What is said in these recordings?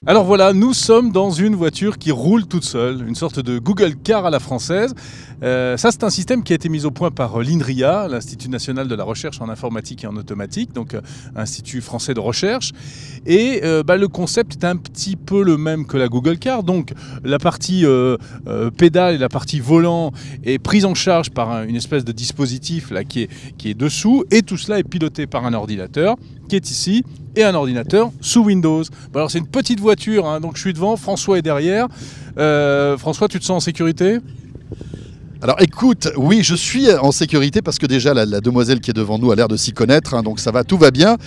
Alors voilà, nous sommes dans une voiture qui roule toute seule, une sorte de Google Car à la française. Ça, c'est un système qui a été mis au point par l'INRIA, l'Institut national de la recherche en informatique et en automatique, donc Institut français de recherche. Et le concept est un petit peu le même que la Google Car. Donc la partie pédale et la partie volant est prise en charge par une espèce de dispositif là, qui est dessous. Et tout cela est piloté par un ordinateur qui est ici, et un ordinateur sous Windows. Bon, alors c'est une petite voiture, hein, donc je suis devant, François est derrière. François, tu te sens en sécurité ? Alors écoute, oui, je suis en sécurité parce que déjà la demoiselle qui est devant nous a l'air de s'y connaître, hein, donc ça va, tout va bien.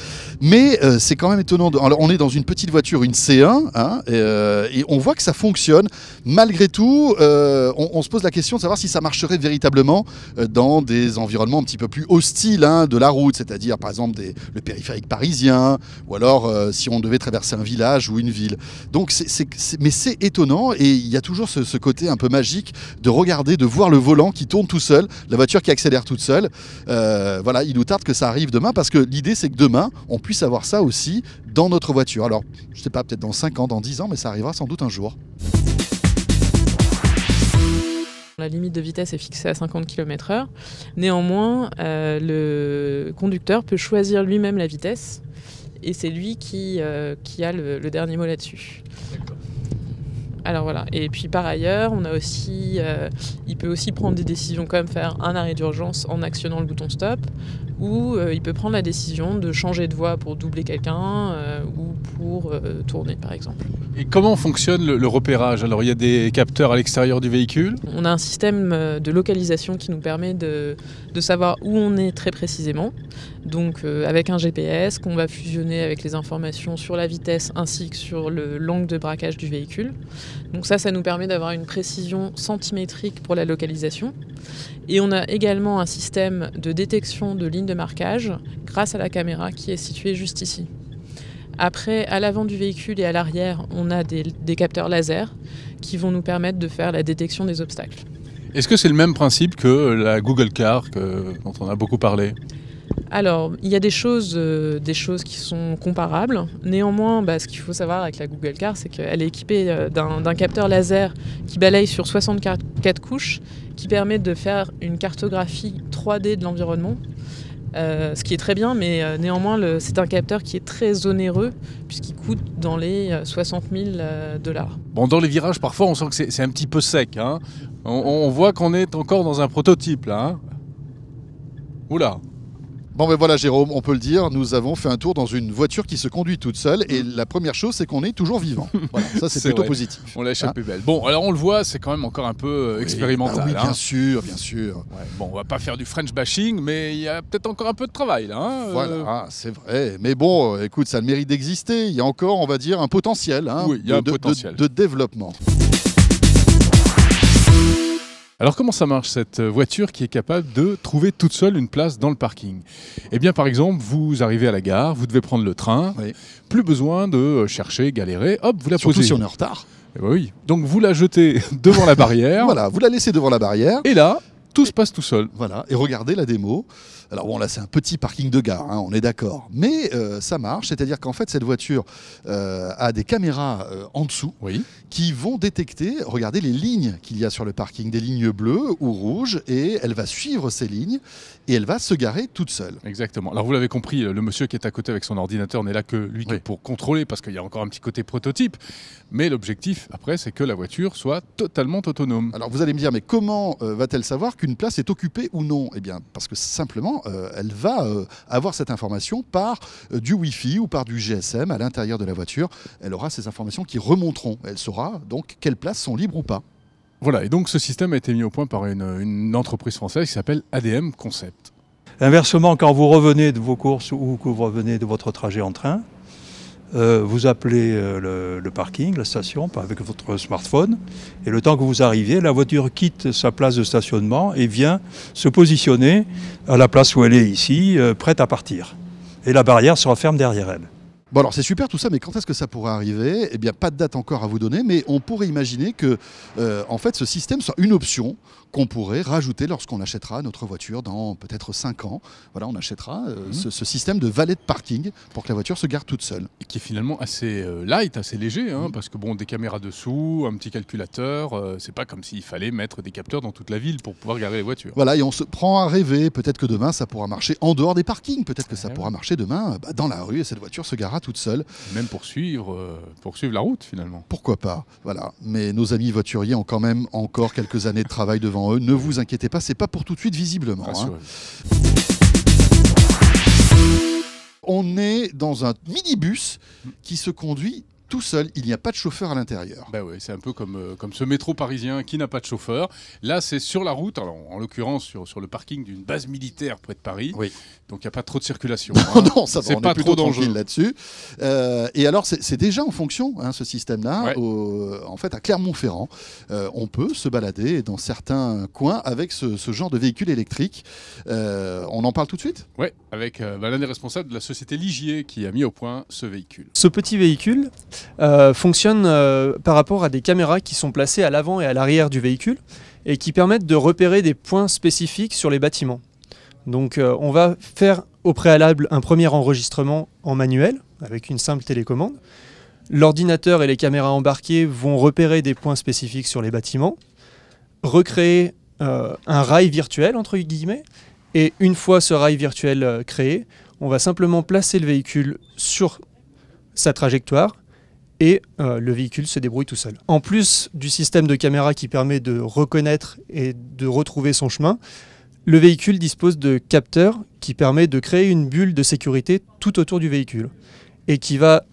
Mais c'est quand même étonnant. Alors, on est dans une petite voiture, une C1, hein, et on voit que ça fonctionne. Malgré tout, on se pose la question de savoir si ça marcherait véritablement dans des environnements un petit peu plus hostiles, hein, de la route, c'est-à-dire par exemple le périphérique parisien, ou alors si on devait traverser un village ou une ville. Donc mais c'est étonnant, et il y a toujours ce côté un peu magique de regarder, de voir le volant qui tourne tout seul, la voiture qui accélère toute seule. Voilà, il nous tarde que ça arrive demain, parce que l'idée c'est que demain on puisse avoir ça aussi dans notre voiture. Alors je sais pas, peut-être dans 5 ans, dans 10 ans, mais ça arrivera sans doute un jour. La limite de vitesse est fixée à 50 km/h. Néanmoins, le conducteur peut choisir lui-même la vitesse, et c'est lui qui a le dernier mot là-dessus. Alors voilà. Et puis par ailleurs, on a aussi, il peut aussi prendre des décisions comme faire un arrêt d'urgence en actionnant le bouton stop, ou il peut prendre la décision de changer de voie pour doubler quelqu'un ou pour tourner par exemple. Et comment fonctionne le repérage ? Alors il y a des capteurs à l'extérieur du véhicule ? On a un système de localisation qui nous permet de savoir où on est très précisément. Donc avec un GPS qu'on va fusionner avec les informations sur la vitesse ainsi que sur l'angle de braquage du véhicule. Donc ça nous permet d'avoir une précision centimétrique pour la localisation. Et on a également un système de détection de lignes de marquage grâce à la caméra qui est située juste ici. Après, à l'avant du véhicule et à l'arrière, on a des capteurs laser qui vont nous permettre de faire la détection des obstacles. Est-ce que c'est le même principe que la Google Car dont on a beaucoup parlé ? Alors, il y a des choses qui sont comparables. Néanmoins, ce qu'il faut savoir avec la Google Car, c'est qu'elle est équipée d'un capteur laser qui balaye sur 64 couches, qui permet de faire une cartographie 3D de l'environnement. Ce qui est très bien, mais néanmoins, c'est un capteur qui est très onéreux, puisqu'il coûte dans les 60 000 $. Bon, dans les virages, parfois, on sent que c'est un petit peu sec. Hein. On voit qu'on est encore dans un prototype, là. Hein. Oula. Bon ben voilà Jérôme, on peut le dire, nous avons fait un tour dans une voiture qui se conduit toute seule, et la première chose c'est qu'on est toujours vivant. Voilà, ça c'est plutôt vrai. Positif. On l'a échappé belle. Bon, alors on le voit, c'est quand même encore un peu expérimental. Oui, bien hein. sûr, bien sûr. Ouais, bon, on va pas faire du French bashing, mais il y a peut-être encore un peu de travail là. Hein, Voilà, c'est vrai. Mais bon, écoute, ça a le mérite d'exister. Il y a encore, on va dire, un potentiel, hein, oui, il y a un potentiel de développement. Alors comment ça marche cette voiture qui est capable de trouver toute seule une place dans le parking ? Eh bien par exemple, vous arrivez à la gare, vous devez prendre le train, Oui. plus besoin de chercher, galérer, hop, vous la Surtout posez. si on est en retard. Eh ben oui, donc vous la jetez devant la barrière, Voilà, vous la laissez devant la barrière. et là, tout se passe tout seul. Voilà, et regardez la démo. Alors bon, là c'est un petit parking de gare, hein, on est d'accord. Mais ça marche, c'est-à-dire qu'en fait cette voiture a des caméras en dessous Oui. qui vont détecter, regardez les lignes qu'il y a sur le parking, des lignes bleues ou rouges, et elle va suivre ces lignes et elle va se garer toute seule. Exactement. Alors vous l'avez compris, le monsieur qui est à côté avec son ordinateur n'est là que lui que Oui. pour contrôler, parce qu'il y a encore un petit côté prototype. Mais l'objectif, après, c'est que la voiture soit totalement autonome. Alors vous allez me dire, mais comment va-t-elle savoir qu'une place est occupée ou non ? Eh bien, parce que simplement, elle va avoir cette information par du Wi-Fi ou par du GSM à l'intérieur de la voiture. Elle aura ces informations qui remonteront. Elle saura donc quelles places sont libres ou pas. Voilà, et donc ce système a été mis au point par une entreprise française qui s'appelle ADM Concept. Inversement, quand vous revenez de vos courses ou que vous revenez de votre trajet en train, vous appelez le parking, la station, avec votre smartphone, et le temps que vous arriviez, la voiture quitte sa place de stationnement et vient se positionner à la place où elle est ici, prête à partir. Et la barrière se referme derrière elle. Bon alors c'est super tout ça, mais quand est-ce que ça pourra arriver ? Eh bien pas de date encore à vous donner, mais on pourrait imaginer que en fait ce système soit une option qu'on pourrait rajouter lorsqu'on achètera notre voiture dans peut-être 5 ans. Voilà, on achètera ce système de valet de parking pour que la voiture se gare toute seule. Et qui est finalement assez light, assez léger, hein, parce que bon, des caméras dessous, un petit calculateur, c'est pas comme s'il fallait mettre des capteurs dans toute la ville pour pouvoir garer les voitures. Voilà, et on se prend à rêver. Peut-être que demain, ça pourra marcher en dehors des parkings. Peut-être que ça pourra marcher demain dans la rue et cette voiture se garera toute seule. Même poursuivre la route, finalement. Pourquoi pas, voilà. Mais nos amis voituriers ont quand même encore quelques années de travail devant eux. Ne vous inquiétez pas, c'est pas pour tout de suite visiblement. On est dans un minibus qui se conduit tout seul, il n'y a pas de chauffeur à l'intérieur. Ben oui, c'est un peu comme ce métro parisien qui n'a pas de chauffeur. Là, c'est sur la route, alors, en l'occurrence sur le parking d'une base militaire près de Paris. Oui. Donc il n'y a pas trop de circulation. Non, ça va, c'est on pas est plutôt trop tranquille dangereux là-dessus. Et alors, c'est déjà en fonction, ce système-là. Ouais. En fait, à Clermont-Ferrand, on peut se balader dans certains coins avec ce genre de véhicule électrique. On en parle tout de suite ? Oui, avec l'un des responsables de la société Ligier qui a mis au point ce véhicule. Ce petit véhicule fonctionne par rapport à des caméras qui sont placées à l'avant et à l'arrière du véhicule et qui permettent de repérer des points spécifiques sur les bâtiments. Donc on va faire au préalable un premier enregistrement en manuel avec une simple télécommande. L'ordinateur et les caméras embarquées vont repérer des points spécifiques sur les bâtiments, recréer un rail virtuel entre guillemets, et une fois ce rail virtuel créé, on va simplement placer le véhicule sur sa trajectoire et le véhicule se débrouille tout seul. En plus du système de caméra qui permet de reconnaître et de retrouver son chemin, le véhicule dispose de capteurs qui permettent de créer une bulle de sécurité tout autour du véhicule et qui va,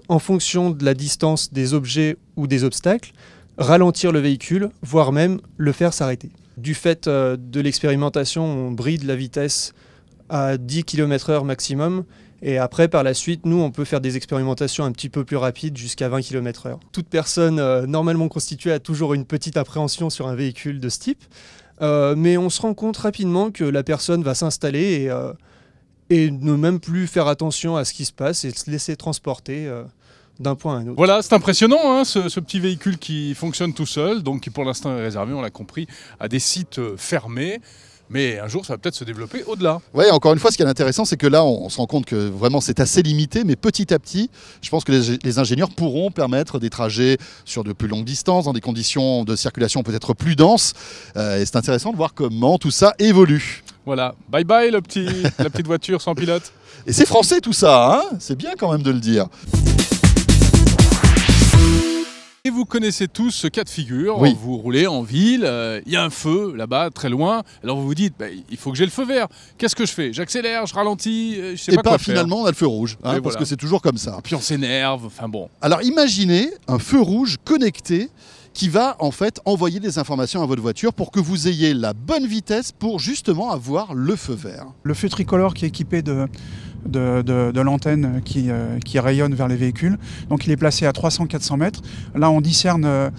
en fonction de la distance des objets ou des obstacles, ralentir le véhicule, voire même le faire s'arrêter. Du fait de l'expérimentation, on bride la vitesse à 10 km/h maximum. Et après, par la suite, nous, on peut faire des expérimentations un petit peu plus rapides jusqu'à 20 km/h. Toute personne normalement constituée a toujours une petite appréhension sur un véhicule de ce type. Mais on se rend compte rapidement que la personne va s'installer et ne même plus faire attention à ce qui se passe et se laisser transporter d'un point à un autre. Voilà, c'est impressionnant, hein, ce petit véhicule qui fonctionne tout seul, donc qui pour l'instant est réservé, on l'a compris, à des sites fermés. Mais un jour, ça va peut-être se développer au-delà. Oui, encore une fois, ce qui est intéressant, c'est que là, on se rend compte que vraiment c'est assez limité, mais petit à petit, je pense que les ingénieurs pourront permettre des trajets sur de plus longues distances, dans des conditions de circulation peut-être plus denses. Et c'est intéressant de voir comment tout ça évolue. Voilà, bye bye la petite voiture sans pilote. Et c'est français tout ça, hein ? C'est bien quand même de le dire. Et vous connaissez tous ce cas de figure, oui. Vous roulez en ville, il y a un feu là-bas, très loin, alors vous vous dites, il faut que j'ai le feu vert, qu'est-ce que je fais ? J'accélère, je ralentis, je sais pas quoi faire. Finalement, on a le feu rouge, parce que c'est toujours comme ça. Puis on s'énerve, enfin bon. Alors imaginez un feu rouge connecté qui va en fait envoyer des informations à votre voiture pour que vous ayez la bonne vitesse pour justement avoir le feu vert. Le feu tricolore qui est équipé de l'antenne qui rayonne vers les véhicules. Donc il est placé à 300-400 mètres. Là on discerne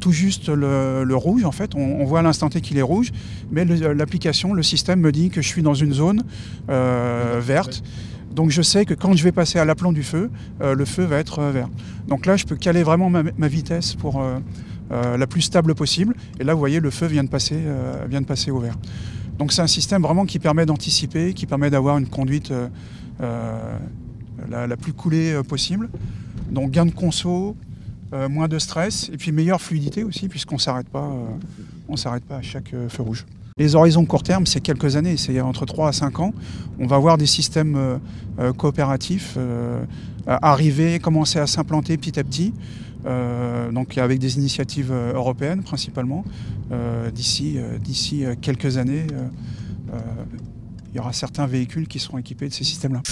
tout juste le rouge en fait. On voit à l'instant T qu'il est rouge, mais l'application, le système me dit que je suis dans une zone verte. Donc je sais que quand je vais passer à l'aplomb du feu, le feu va être vert. Donc là je peux caler vraiment ma vitesse pour la plus stable possible. Et là vous voyez le feu vient de passer au vert. Donc c'est un système vraiment qui permet d'anticiper, qui permet d'avoir une conduite la plus coolée possible. Donc gain de conso, moins de stress et puis meilleure fluidité aussi puisqu'on s'arrête pas à chaque feu rouge. Les horizons court terme, c'est quelques années, c'est entre 3 à 5 ans. On va voir des systèmes coopératifs arriver, commencer à s'implanter petit à petit. Donc avec des initiatives européennes principalement. D'ici quelques années, il y aura certains véhicules qui seront équipés de ces systèmes-là.